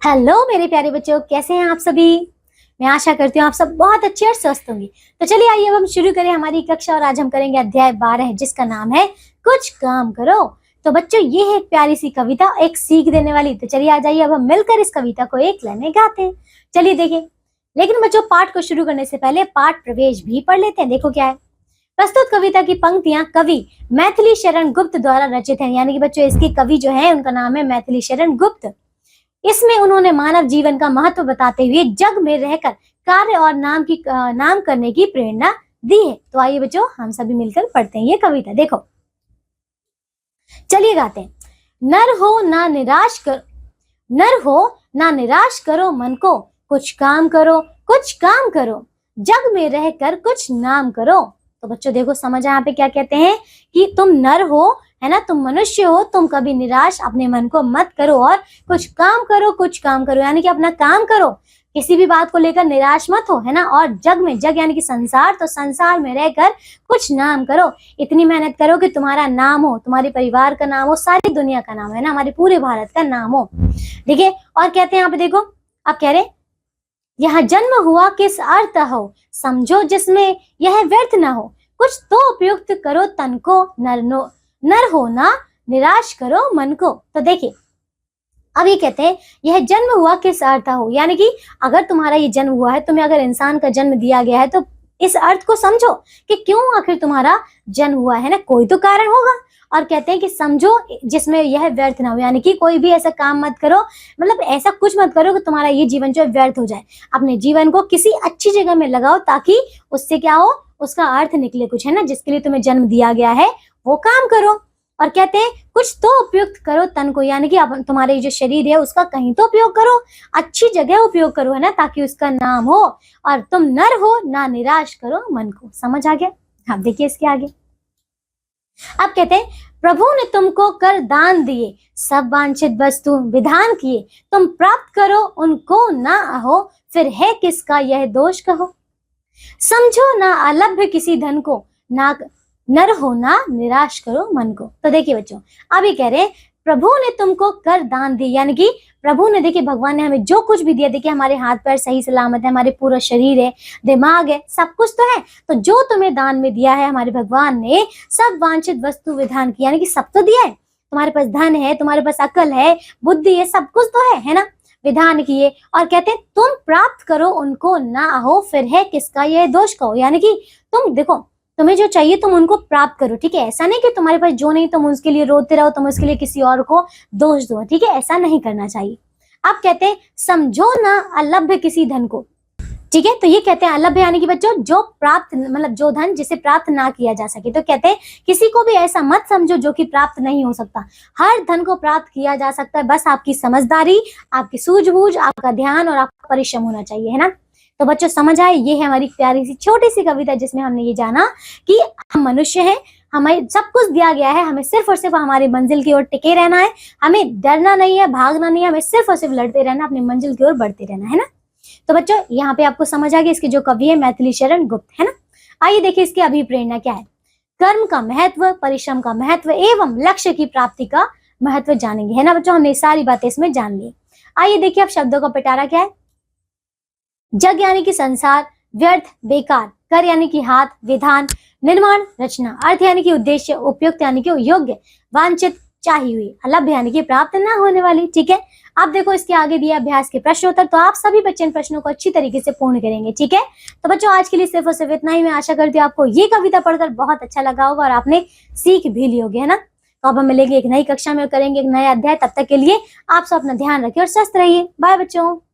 Hello मेरे प्यारे बच्चों, कैसे हैं आप सभी। मैं आशा करती हूँ आप सब बहुत अच्छे और स्वस्थ होंगे। तो चलिए आइए अब हम शुरू करें हमारी कक्षा और आज हम करेंगे अध्याय 12 जिसका नाम है कुछ काम करो। तो बच्चों ये है एक प्यारी सी कविता, एक सीख देने वाली। तो चलिए आ जाइए अब हम मिलकर इस कविता को एक लाइन में गाते हैं। चलिए देखें, लेकिन बच्चों पाठ को शुरू करने से पहले पाठ प्रवेश भी पढ़ लेते हैं। देखो क्या है, प्रस्तुत कविता की पंक्तियां कवि मैथिली शरण गुप्त द्वारा रचित हैं। यानी कि बच्चों इसके कवि जो है उनका नाम है मैथिली शरण गुप्त। इसमें उन्होंने मानव जीवन का महत्व बताते हुए जग में रहकर कार्य और नाम करने की प्रेरणा दी है। तो आइए बच्चों हम सभी मिलकर पढ़ते हैं ये कविता। देखो चलिए गाते हैं। नर हो ना निराश करो मन को, कुछ काम करो, जग में रहकर कुछ नाम करो। तो बच्चों देखो समझ यहाँ पे क्या कहते हैं कि तुम नर हो, है ना, तुम मनुष्य हो, तुम कभी निराश अपने मन को मत करो और कुछ काम करो यानी कि अपना काम करो, किसी भी बात को लेकर निराश मत हो, है ना। और जग यानी कि संसार, तो संसार में रहकर कुछ नाम करो, इतनी मेहनत करो कि तुम्हारा नाम हो, तुम्हारे परिवार का नाम हो, सारी दुनिया का नाम, है ना, हमारे पूरे भारत का नाम हो। ठीक है, और कहते हैं यहाँ पे देखो, अब कह रहे यहाँ जन्म हुआ किस अर्थ हो, समझो जिसमें यह व्यर्थ न हो, कुछ तो उपयुक्त करो तन को, नर हो ना निराश करो मन को। तो देखिए अब ये कहते हैं यह जन्म हुआ किस अर्थ हो, यानी कि अगर तुम्हारा ये जन्म हुआ है, तुम्हें अगर इंसान का जन्म दिया गया है तो इस अर्थ को समझो कि क्यों आखिर तुम्हारा जन्म हुआ है ना, कोई तो कारण होगा। और कहते हैं कि समझो जिसमें यह व्यर्थ ना हो, यानी कि कोई भी ऐसा काम मत करो, मतलब ऐसा कुछ मत करो कि तुम्हारा ये जीवन जो है व्यर्थ हो जाए। अपने जीवन को किसी अच्छी जगह में लगाओ ताकि उससे क्या हो, उसका अर्थ निकले कुछ, है ना, जिसके लिए तुम्हें जन्म दिया गया है वो काम करो। और कहते हैं कुछ तो उपयुक्त करो तन को, यानी कि तुम्हारे जो शरीर है उसका कहीं तो उपयोग करो, अच्छी जगह उपयोग करो, है ना, ताकि उसका नाम हो। और तुम नर हो ना निराश करो मन को। समझ आ गया। हाँ देखिए इसके आगे अब कहते हैं प्रभु ने तुमको कर दान दिए, सब वांछित वस्तु विधान किए, तुम प्राप्त करो उनको ना हो, फिर है किसका यह दोष कहो, समझो ना अलभ्य किसी धन को, ना नर हो ना निराश करो मन को। तो देखिए बच्चों अभी कह रहे हैं प्रभु ने तुमको कर दान दी, यानी कि प्रभु ने, देखिए भगवान ने हमें जो कुछ भी दिया, देखिए हमारे हाथ पैर सही सलामत है, हमारे पूरा शरीर है, दिमाग है, सब कुछ तो है। तो जो तुम्हें दान में दिया है हमारे भगवान ने, सब वांछित वस्तु विधान की, यानी कि सब तो दिया है, तुम्हारे पास धन है, तुम्हारे पास अकल है, बुद्धि है, सब कुछ तो है ना, विधान किए। और कहते हैं तुम प्राप्त करो उनको ना हो, फिर है किसका यह दोष कहो, यानी कि तुम देखो तुम्हें जो चाहिए तुम उनको प्राप्त करो। ठीक है, ऐसा नहीं कि तुम्हारे पास जो नहीं तुम उसके लिए रोते रहो, तुम उसके लिए किसी और को दोष दो। ठीक है, ऐसा नहीं करना चाहिए। अब कहते हैं समझो ना अलभ्य किसी धन को। ठीक है, तो ये कहते हैं अलभ्य यानी कि बच्चों जो प्राप्त, मतलब जो धन जिसे प्राप्त ना किया जा सके। तो कहते हैं किसी को भी ऐसा मत समझो जो कि प्राप्त नहीं हो सकता, हर धन को प्राप्त किया जा सकता है, बस आपकी समझदारी, आपकी सूझबूझ, आपका ध्यान और आपका परिश्रम होना चाहिए, है ना। तो बच्चों समझ आए, ये है हमारी प्यारी सी छोटी सी कविता जिसमें हमने ये जाना कि हम मनुष्य हैं, हमें सब कुछ दिया गया है, हमें सिर्फ और सिर्फ हमारी मंजिल की ओर टिके रहना है, हमें डरना नहीं है, भागना नहीं है, हमें सिर्फ और सिर्फ लड़ते रहना, अपनी मंजिल की ओर बढ़ते रहना, है ना। तो बच्चों यहाँ पे आपको समझ आ गया इसके जो कवि है मैथिली शरण गुप्त, है ना। आइए देखिए इसकी अभिप्रेरणा क्या है। कर्म का महत्व, परिश्रम का महत्व एवं लक्ष्य की प्राप्ति का महत्व जानेंगे, है ना बच्चों, हमने सारी बातें इसमें जान ली। आइए देखिए अब शब्दों का पिटारा क्या है। जग यानी कि संसार, व्यर्थ बेकार, कर यानी कि हाथ, विधान निर्माण रचना, अर्थ यानी कि उद्देश्य, उपयुक्त यानी कि योग्य, वांछित चाहिए हुई, अलभ्य यानी कि प्राप्त ना होने वाली। ठीक है, आप देखो इसके आगे दिया अभ्यास के प्रश्न उत्तर, तो आप सभी बच्चे इन प्रश्नों को अच्छी तरीके से पूर्ण करेंगे। ठीक है, तो बच्चों आज के लिए सिर्फ और सिर्फ इतना ही। मैं आशा करती हूँ आपको ये कविता पढ़कर बहुत अच्छा लगा होगा और आपने सीख भी ली होगी, है ना। तो अब हम मिलेंगे एक नई कक्षा में, करेंगे एक नया अध्याय। तब तक के लिए आप सब अपना ध्यान रखिए और स्वस्थ रहिए। बाय बच्चों।